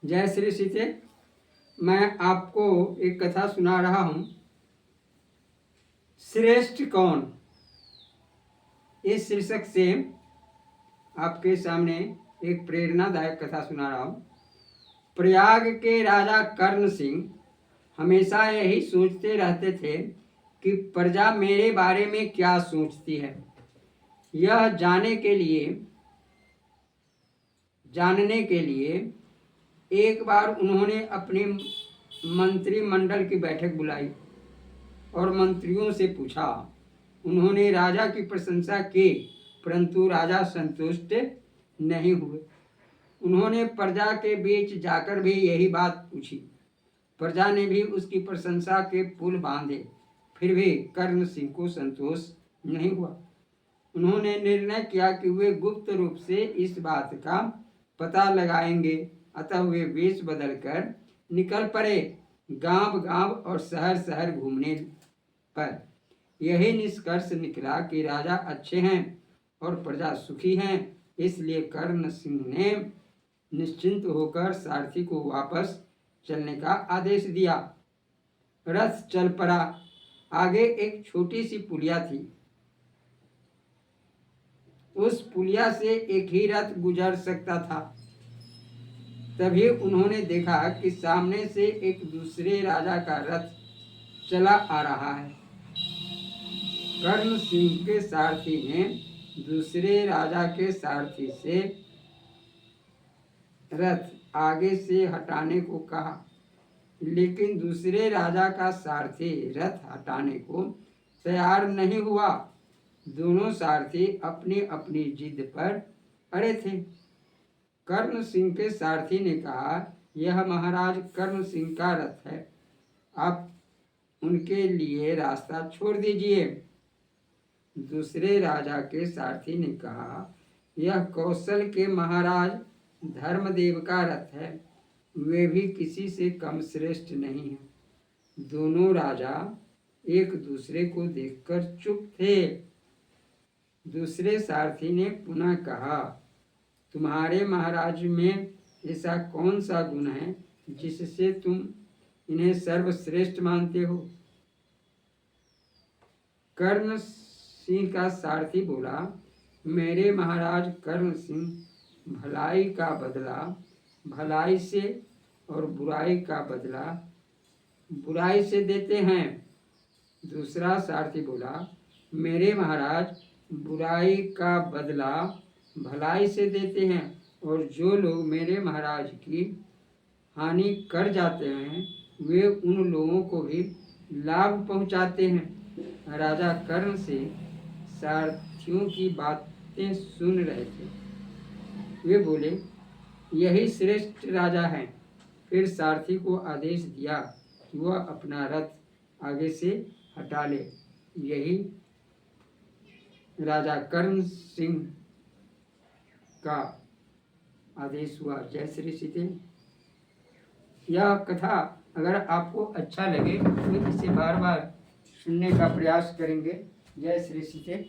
जय श्री सीते। मैं आपको एक कथा सुना रहा हूँ। श्रेष्ठ कौन, इस शीर्षक से आपके सामने एक प्रेरणादायक कथा सुना रहा हूँ। प्रयाग के राजा कर्ण सिंह हमेशा यही सोचते रहते थे कि प्रजा मेरे बारे में क्या सोचती है। यह जानने के लिए एक बार उन्होंने अपने मंत्रिमंडल की बैठक बुलाई और मंत्रियों से पूछा। उन्होंने राजा की प्रशंसा की, परंतु राजा संतुष्ट नहीं हुए। उन्होंने प्रजा के बीच जाकर भी यही बात पूछी। प्रजा ने भी उसकी प्रशंसा के पुल बांधे, फिर भी कर्ण सिंह को संतोष नहीं हुआ। उन्होंने निर्णय किया कि वे गुप्त रूप से इस बात का पता लगाएंगे। अतः वे वेश बदलकर निकल पड़े। गांव-गांव और शहर-शहर घूमने पर यही निष्कर्ष निकला कि राजा अच्छे हैं और प्रजा सुखी हैं। इसलिए कर्ण सिंह ने निश्चिंत होकर सारथी को वापस चलने का आदेश दिया। रथ चल पड़ा। आगे एक छोटी सी पुलिया थी। उस पुलिया से एक ही रथ गुजर सकता था। तभी उन्होंने देखा कि सामने से एक दूसरे राजा का रथ चला आ रहा है। कर्ण सिंह के सारथी ने दूसरे राजा के सारथी से रथ आगे से हटाने को कहा, लेकिन दूसरे राजा का सारथी रथ हटाने को तैयार नहीं हुआ। दोनों सारथी अपनी अपनी जिद पर अड़े थे। कर्ण सिंह के सारथी ने कहा, यह महाराज कर्ण सिंह का रथ है, आप उनके लिए रास्ता छोड़ दीजिए। दूसरे राजा के सारथी ने कहा, यह कौशल के महाराज धर्मदेव का रथ है, वे भी किसी से कम श्रेष्ठ नहीं हैं। दोनों राजा एक दूसरे को देखकर चुप थे। दूसरे सारथी ने पुनः कहा, तुम्हारे महाराज में ऐसा कौन सा गुण है जिससे तुम इन्हें सर्वश्रेष्ठ मानते हो? कर्ण सिंह का सारथी बोला, मेरे महाराज कर्ण सिंह भलाई का बदला भलाई से और बुराई का बदला बुराई से देते हैं। दूसरा सारथी बोला, मेरे महाराज बुराई का बदला भलाई से देते हैं और जो लोग मेरे महाराज की हानि कर जाते हैं वे उन लोगों को भी लाभ पहुंचाते हैं। राजा कर्ण से सारथियों की बातें सुन रहे थे। वे बोले, यही श्रेष्ठ राजा हैं। फिर सारथी को आदेश दिया कि वह अपना रथ आगे से हटा ले। यही राजा कर्ण सिंह का आदेश हुआ। जय श्री सीते। यह कथा अगर आपको अच्छा लगे तो इसे बार बार सुनने का प्रयास करेंगे। जय श्री सीते।